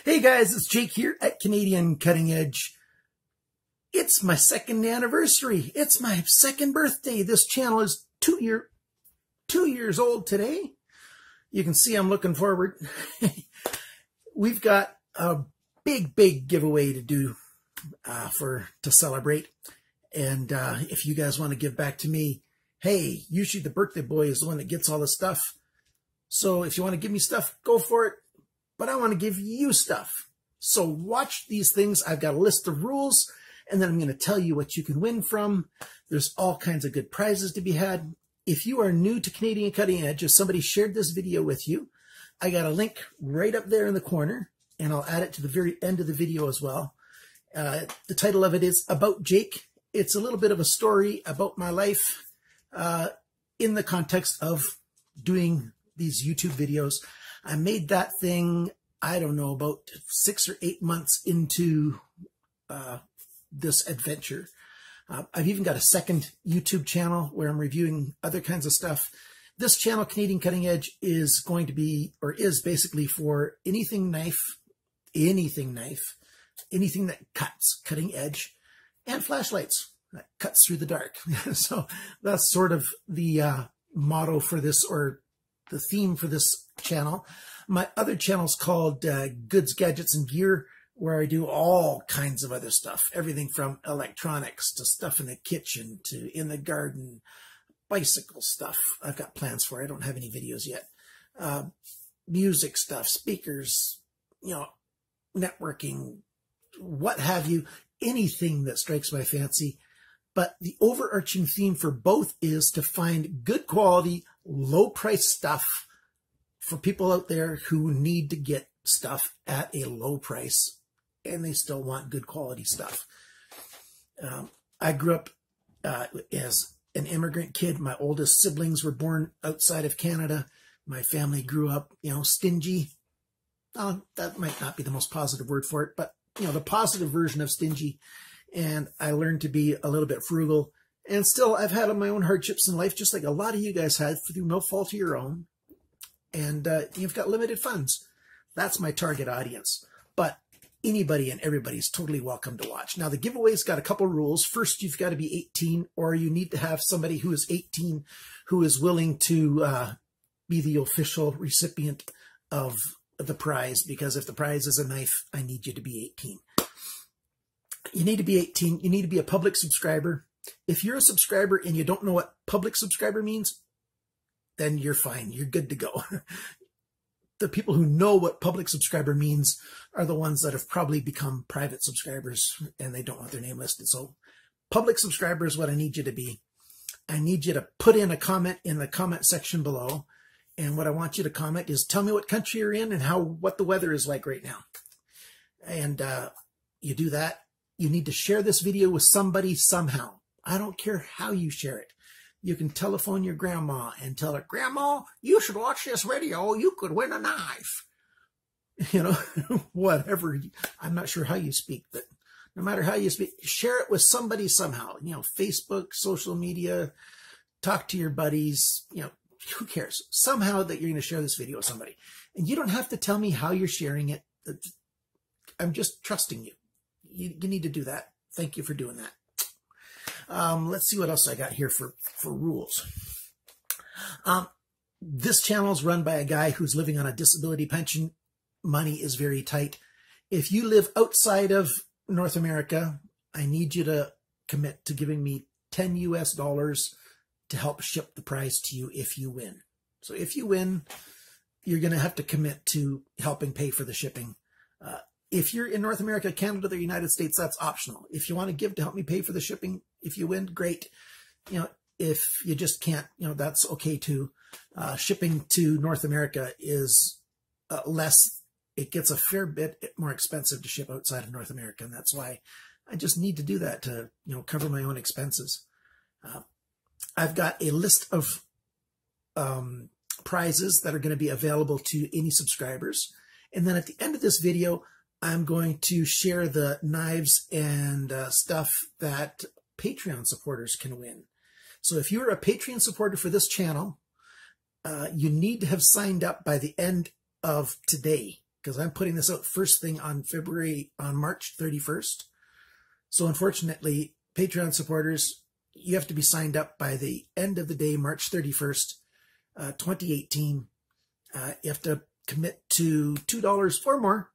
Hey guys, it's Jake here at Canadian Cutting Edge. It's my second anniversary. It's my second birthday. This channel is 2 years old today. You can see I'm looking forward. We've got a big giveaway to do to celebrate. And if you guys want to give back to me, hey, usually the birthday boy is the one that gets all the stuff. So if you want to give me stuff, go for it. But I want to give you stuff. So watch these things. I've got a list of rules, and then I'm going to tell you what you can win from. There's all kinds of good prizes to be had. If you are new to Canadian Cutting Edge, if somebody shared this video with you, I got a link right up there in the corner, and I'll add it to the very end of the video as well. The title of it is About Jake. It's a little bit of a story about my life in the context of doing these YouTube videos. I made that thing, I don't know, about 6 or 8 months into this adventure. I've even got a second YouTube channel where I'm reviewing other kinds of stuff. This channel, Canadian Cutting Edge, is going to be, or is basically for anything knife, anything that cuts, cutting edge, and flashlights that cuts through the dark. So that's sort of the motto for this, or the theme for this channel. My other channel is called Goods, Gadgets, and Gear, where I do all kinds of other stuff. Everything from electronics to stuff in the kitchen to in the garden, bicycle stuff. I've got plans for it. I don't have any videos yet. Music stuff, speakers, networking, what have you, anything that strikes my fancy. But the overarching theme for both is to find good quality, low price stuff for people out there who need to get stuff at a low price and they still want good quality stuff. I grew up as an immigrant kid. My oldest siblings were born outside of Canada. My family grew up, stingy. That might not be the most positive word for it, but the positive version of stingy. And I learned to be a little bit frugal. And still, I've had my own hardships in life, just like a lot of you guys had, through no fault of your own. And you've got limited funds. That's my target audience. But anybody and everybody's totally welcome to watch. Now, the giveaway's got a couple rules. First, you've got to be 18, or you need to have somebody who is 18 who is willing to be the official recipient of the prize. Because if the prize is a knife, I need you to be 18. You need to be 18. You need to be a public subscriber. If you're a subscriber and you don't know what public subscriber means, then you're fine. You're good to go. The people who know what public subscriber means are the ones that have probably become private subscribers and they don't want their name listed. So public subscriber is what I need you to be. I need you to put in a comment in the comment section below. And what I want you to comment is tell me what country you're in and what the weather is like right now. And you do that. You need to share this video with somebody somehow. I don't care how you share it. You can telephone your grandma and tell her, Grandma, you should watch this video. You could win a knife. Whatever. I'm not sure how you speak, but no matter how you speak, share it with somebody somehow. Facebook, social media, talk to your buddies. Who cares? Somehow that you're going to share this video with somebody. And you don't have to tell me how you're sharing it. I'm just trusting you. You need to do that. Thank you for doing that. Let's see what else I got here for rules. This channel is run by a guy who's living on a disability pension. Money is very tight. If you live outside of North America, I need you to commit to giving me $10 US to help ship the prize to you if you win. So if you win, you're going to have to commit to helping pay for the shipping. If you're in North America, Canada, the United States, that's optional. If you want to give to help me pay for the shipping, if you win, great. If you just can't, that's okay too. Shipping to North America is less. It gets a fair bit more expensive to ship outside of North America. And that's why I just need to do that to, cover my own expenses. I've got a list of prizes that are going to be available to any subscribers. And then at the end of this video, I'm going to share the knives and stuff that Patreon supporters can win. So if you're a Patreon supporter for this channel, you need to have signed up by the end of today, because I'm putting this out first thing on March 31st. So unfortunately, Patreon supporters, you have to be signed up by the end of the day, March 31st, 2018. You have to commit to $2 or more,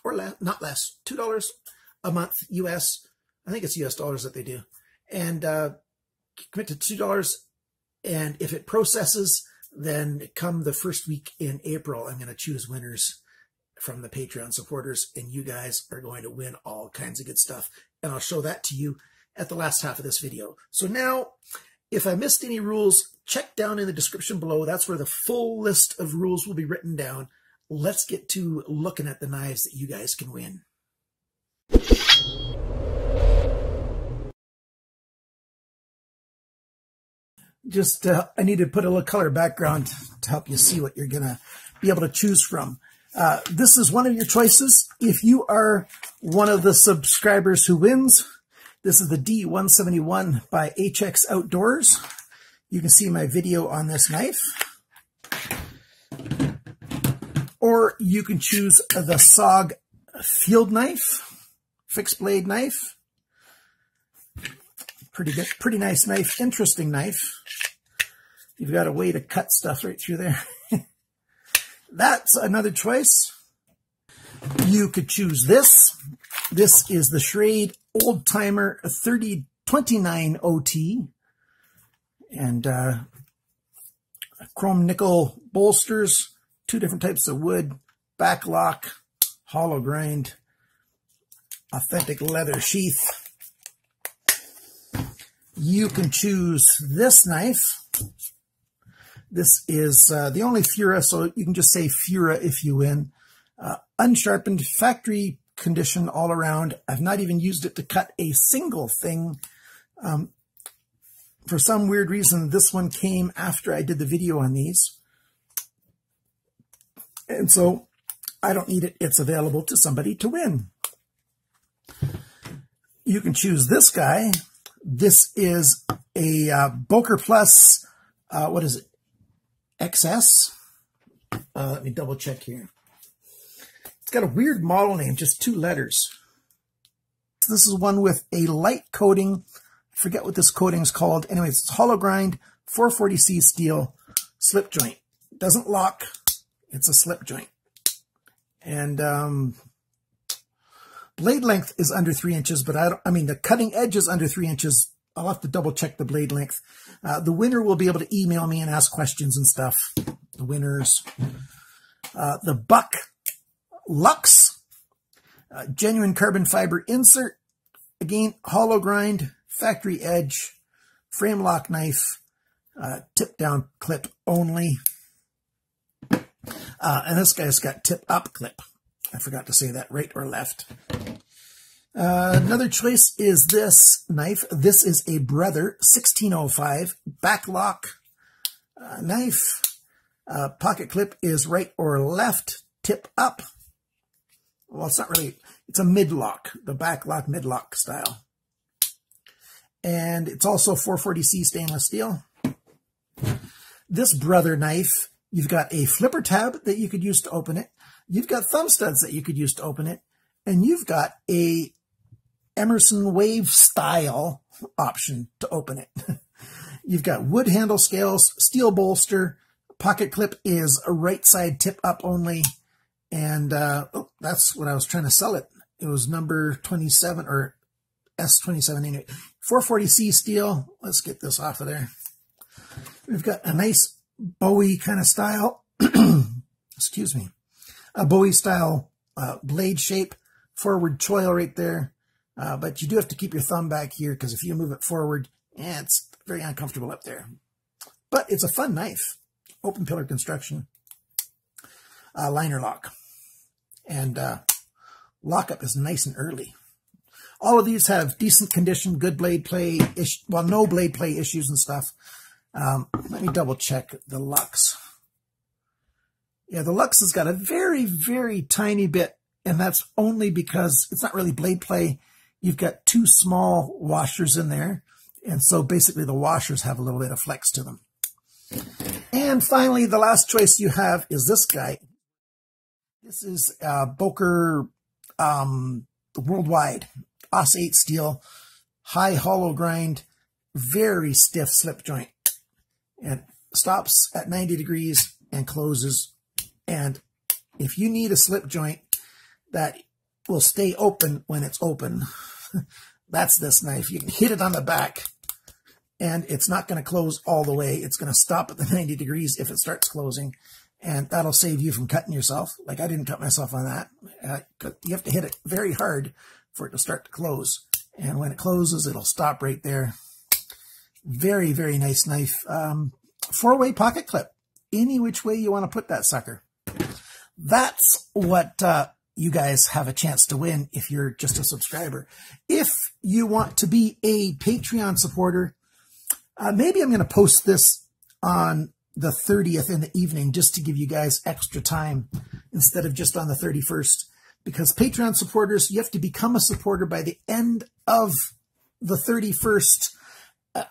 or less, not less, $2 a month US. I think it's US dollars that they do. And commit to $2. And if it processes, then come the first week in April, I'm going to choose winners from the Patreon supporters, and you guys are going to win all kinds of good stuff. And I'll show that to you at the last half of this video. So now, if I missed any rules, check down in the description below. That's where the full list of rules will be written down. Let's get to looking at the knives that you guys can win. Just, I need to put a little color background to help you see what you're going to be able to choose from. This is one of your choices. If you are one of the subscribers who wins, this is the D171 by HX Outdoors. You can see my video on this knife. Or you can choose the SOG field knife, fixed blade knife. Pretty good, pretty nice knife, interesting knife. You've got a way to cut stuff right through there. That's another choice. You could choose this. This is the Schrade Old Timer 3029 OT. And chrome nickel bolsters, 2 different types of wood, back lock, hollow grind, authentic leather sheath. You can choose this knife. This is the only Fura, so you can just say Fura if you win. Unsharpened, factory condition all around. I've not even used it to cut a single thing. For some weird reason, this one came after I did the video on these. And so I don't need it. It's available to somebody to win. You can choose this guy. This is a Boker Plus, what is it, XS? Let me double check here. It's got a weird model name, just 2 letters. This is one with a light coating. I forget what this coating is called. Anyways, it's hollow grind, 440C steel, slip joint. Doesn't lock. It's a slip joint. And blade length is under 3 inches, but I mean, the cutting edge is under 3 inches. I'll have to double check the blade length. The winner will be able to email me and ask questions and stuff. The winners. The Buck Lux, genuine carbon fiber insert. Again, hollow grind, factory edge, frame lock knife, tip down clip only. And this guy's got tip up clip. I forgot to say that, right or left. Another choice is this knife. This is a Brother 1605 back lock knife. Pocket clip is right or left, tip up. Well, it's not really, it's a mid-lock, the back lock mid-lock style. And it's also 440C stainless steel. This Brother knife, you've got a flipper tab that you could use to open it. You've got thumb studs that you could use to open it. And you've got a Emerson Wave style option to open it. You've got wood handle scales, steel bolster, pocket clip is a right side tip up only. And oh, that's what I was trying to sell it. It was number 27 or S27 anyway. 440C steel. Let's get this off of there. We've got a nice Bowie kind of style. Excuse me. A Bowie style blade shape. Forward choil right there. But you do have to keep your thumb back here because if you move it forward, it's very uncomfortable up there. But it's a fun knife. Open pillar construction. Liner lock. And lockup is nice and early. All of these have decent condition, good blade play, well, no blade play issues and stuff. Let me double check the Lux. Yeah, the Lux has got a very, very tiny bit, and that's only because it's not really blade play. You've got 2 small washers in there, and so basically the washers have a little bit of flex to them. And finally, the last choice you have is this guy. This is Boker Worldwide Os 8 steel, high hollow grind, very stiff slip joint, and stops at 90 degrees and closes. And if you need a slip joint that will stay open when it's open, that's this knife. You can hit it on the back and it's not going to close all the way. It's going to stop at the 90 degrees if it starts closing, and that'll save you from cutting yourself. Like, I didn't cut myself on that. You have to hit it very hard for it to start to close. And when it closes, it'll stop right there. Very, very nice knife. 4-way pocket clip. Any which way you want to put that sucker. That's what you guys have a chance to win if you're just a subscriber. If you want to be a Patreon supporter, maybe I'm going to post this on the 30th in the evening just to give you guys extra time instead of just on the 31st. Because Patreon supporters, you have to become a supporter by the end of the 31st.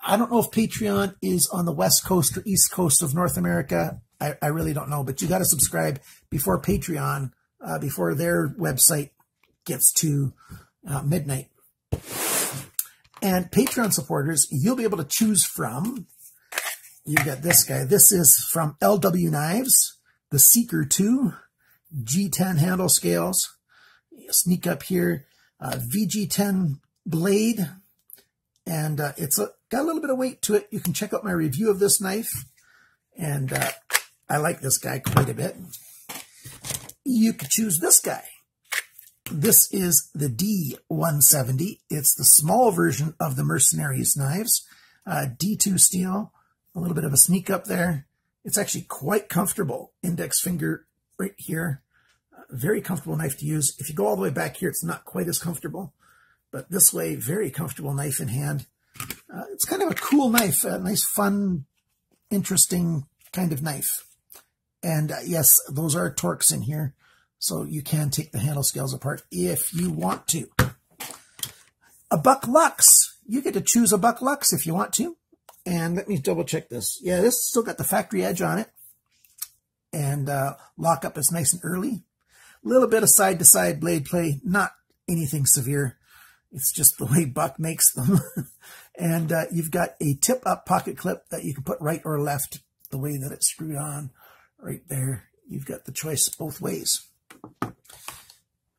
I don't know if Patreon is on the West Coast or East Coast of North America. I really don't know, but you got to subscribe before Patreon, before their website gets to midnight. And Patreon supporters, you'll be able to choose from, you've got this guy. This is from LW Knives, the Seeker 2, G10 handle scales. Sneak up here, VG10 blade, and it's got a little bit of weight to it. You can check out my review of this knife, and I like this guy quite a bit. You could choose this guy. This is the D170. It's the small version of the Mercenaries knives. D2 steel, a little bit of a sneak up there. It's actually quite comfortable. Index finger right here. Very comfortable knife to use. If you go all the way back here, it's not quite as comfortable. But this way, very comfortable knife in hand. It's kind of a cool knife, a nice, fun, interesting kind of knife. And yes, those are Torx in here. So you can take the handle scales apart if you want to. A Buck Lux. You get to choose a Buck Lux if you want to. And let me double check this. Yeah, this still got the factory edge on it. And lockup is nice and early. A little bit of side-to-side blade play. Not anything severe. It's just the way Buck makes them. And you've got a tip-up pocket clip that you can put right or left the way that it's screwed on. Right there. You've got the choice both ways.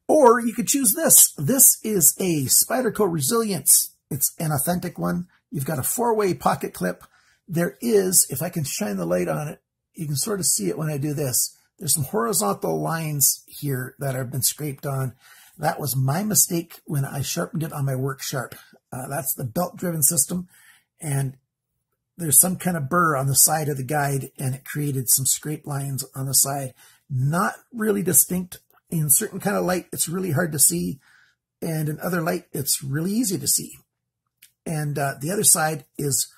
Or you could choose this. This is a Spyderco Resilience. It's an authentic one. You've got a 4-way pocket clip. There is, if I can shine the light on it, you can sort of see it when I do this. There's some horizontal lines here that have been scraped on. That was my mistake when I sharpened it on my Work Sharp. That's the belt-driven system. And there's some kind of burr on the side of the guide, and it created some scrape lines on the side. Not really distinct. In certain kind of light, it's really hard to see. And in other light, it's really easy to see. And the other side is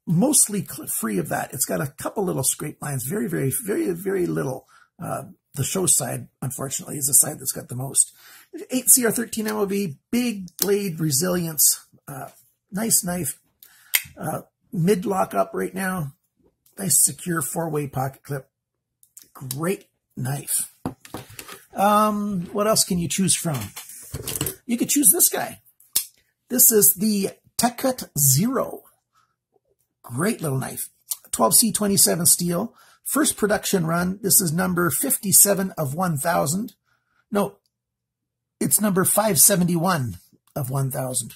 mostly free of that. It's got a couple little scrape lines, very, very, very, very little. The show side, unfortunately, is the side that's got the most. 8CR13 MOV, big blade resilience, nice knife, mid lock up right now, nice secure 4-way pocket clip, great knife. What else can you choose from? You could choose this guy. This is the Tekut Zero. Great little knife. 12C27 steel. First production run. This is number 57 of 1,000. No, it's number 571 of 1,000.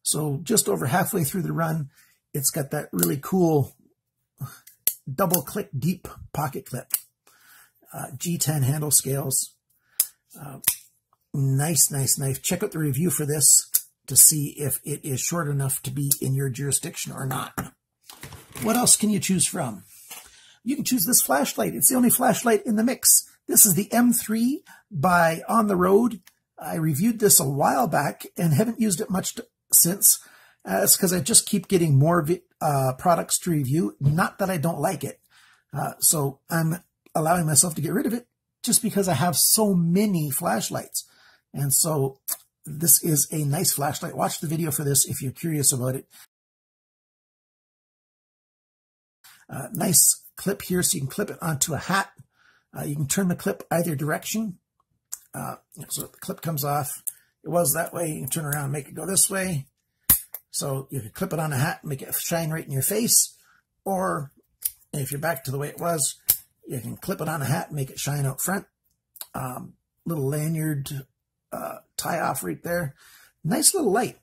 So just over halfway through the run, it's got that really cool double click deep pocket clip. G10 handle scales. Nice, nice knife. Check out the review for this to see if it is short enough to be in your jurisdiction or not. What else can you choose from? You can choose this flashlight. It's the only flashlight in the mix. This is the M3 by On the Road. I reviewed this a while back and haven't used it much since. It's because I just keep getting more products to review. Not that I don't like it. So I'm allowing myself to get rid of it just because I have so many flashlights. And so this is a nice flashlight. Watch the video for this if you're curious about it. Nice clip here so you can clip it onto a hat. You can turn the clip either direction. So the clip comes off. It was that way. You can turn around and make it go this way. So you can clip it on a hat and make it shine right in your face. Or if you're back to the way it was, you can clip it on a hat and make it shine out front. Little lanyard tie off right there. Nice little light.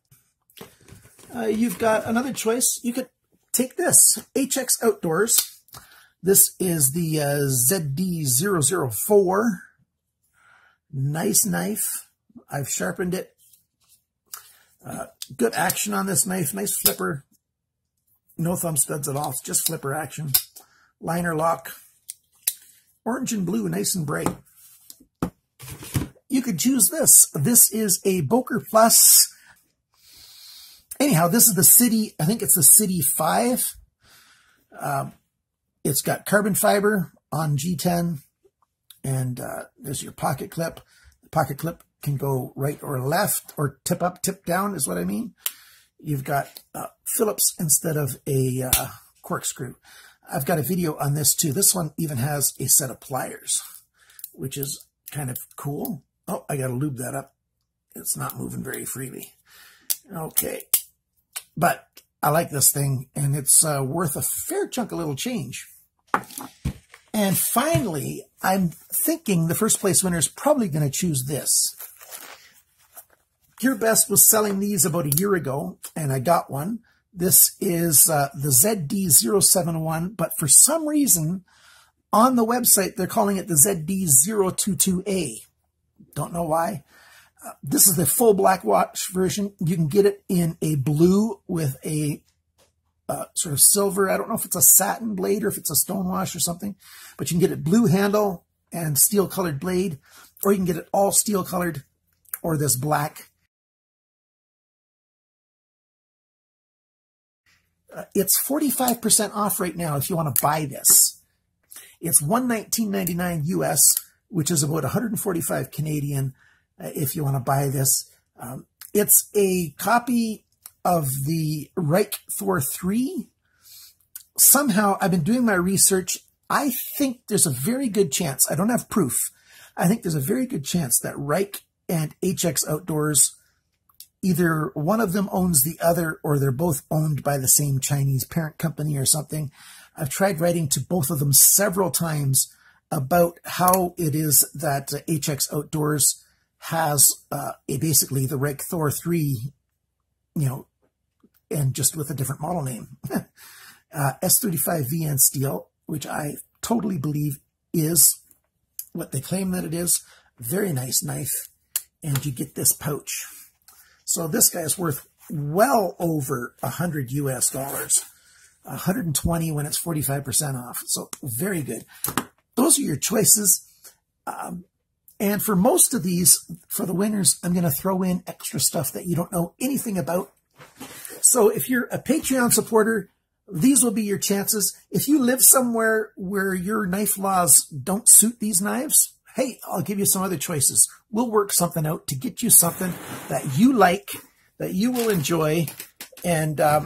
You've got another choice. You could take this HX Outdoors. This is the ZD004. Nice knife. I've sharpened it. Good action on this knife. Nice flipper. No thumb studs at all. It's just flipper action. Liner lock. Orange and blue, nice and bright. You could choose this. This is a Boker Plus. Anyhow, this is the City, I think it's the City 5. It's got carbon fiber on G10, and there's your pocket clip. The pocket clip can go right or left, or tip up, tip down is what I mean. You've got Phillips instead of a corkscrew. I've got a video on this too. This one even has a set of pliers, which is kind of cool. Oh, I got to lube that up. It's not moving very freely. Okay. But I like this thing, and it's worth a fair chunk of little change. And finally, I'm thinking the first place winner is probably going to choose this. Gear Best was selling these about a year ago, and I got one. This is the ZD071, but for some reason, on the website, they're calling it the ZD022A. Don't know why. This is the full black watch version. You can get it in a blue with a sort of silver. I don't know if it's a satin blade or if it's a stonewash or something, but you can get it blue handle and steel colored blade, or you can get it all steel colored or this black. It's 45% off right now if you want to buy this. It's $119.99 US, which is about 145 Canadian if you want to buy this. It's a copy of the Reich Thor 3. Somehow, I've been doing my research. I think there's a very good chance, I don't have proof, I think there's a very good chance that Reich and HX Outdoors, either one of them owns the other, or they're both owned by the same Chinese parent company or something. I've tried writing to both of them several times about how it is that HX Outdoors has basically the Reich Thor 3, you know, and just with a different model name. S35 VN steel, which I totally believe is what they claim that it is. Very nice knife. And you get this pouch. So this guy is worth well over $100 US. 120 when it's 45% off. So very good. Those are your choices. And for most of these, for the winners, I'm going to throw in extra stuff that you don't know anything about. So if you're a Patreon supporter, these will be your chances. If you live somewhere where your knife laws don't suit these knives, hey, I'll give you some other choices. We'll work something out to get you something that you like, that you will enjoy. And I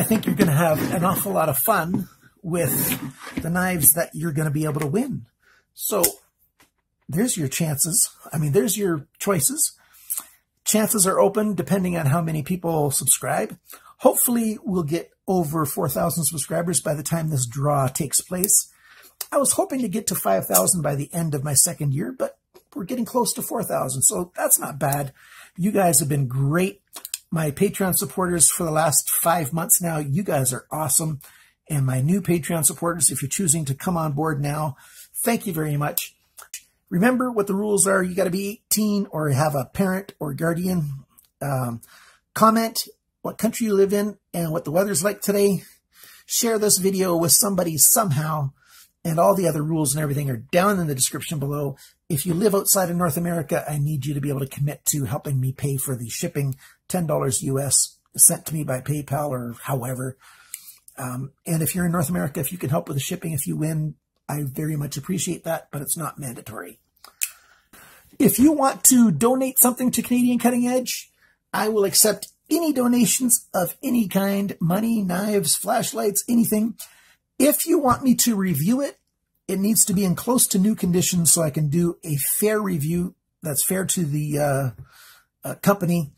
think you're going to have an awful lot of fun with the knives that you're going to be able to win. So there's your chances. I mean, there's your choices. Chances are open depending on how many people subscribe. Hopefully we'll get over 4,000 subscribers by the time this draw takes place. I was hoping to get to 5,000 by the end of my second year, but we're getting close to 4,000, so that's not bad. You guys have been great. My Patreon supporters for the last 5 months now, you guys are awesome. And my new Patreon supporters, if you're choosing to come on board now, thank you very much. Remember what the rules are. You got to be 18 or have a parent or guardian. Comment what country you live in and what the weather's like today. Share this video with somebody somehow. And all the other rules and everything are down in the description below. If you live outside of North America, I need you to be able to commit to helping me pay for the shipping, $10 US, sent to me by PayPal or however. And if you're in North America, if you can help with the shipping, if you win, I very much appreciate that, but it's not mandatory. If you want to donate something to Canadian Cutting Edge, I will accept any donations of any kind, money, knives, flashlights, anything. If you want me to review it it needs to be in close to new conditions so I can do a fair review that's fair to the company.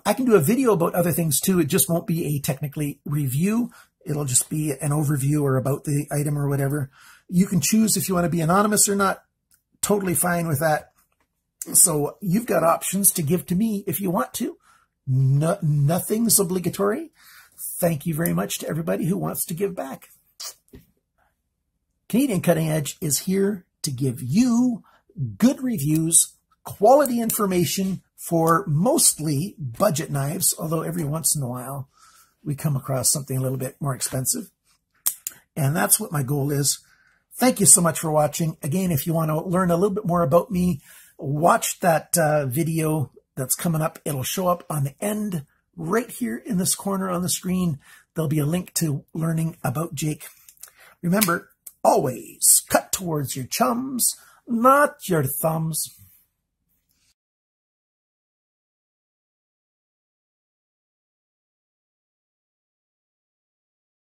I can do a video about other things too. It just won't be a technically review. It'll just be an overview or about the item or whatever. You can choose if you want to be anonymous or not. Totally fine with that. So you've got options to give to me if you want to. Nothing's obligatory. Thank you very much to everybody who wants to give back. Canadian Cutting Edge is here to give you good reviews, quality information for mostly budget knives, although every once in a while we come across something a little bit more expensive. And that's what my goal is. Thank you so much for watching. Again, if you want to learn a little bit more about me, watch that video that's coming up. It'll show up on the end right here in this corner on the screen. There'll be a link to learning about Jake. Remember, always cut towards your chums, not your thumbs.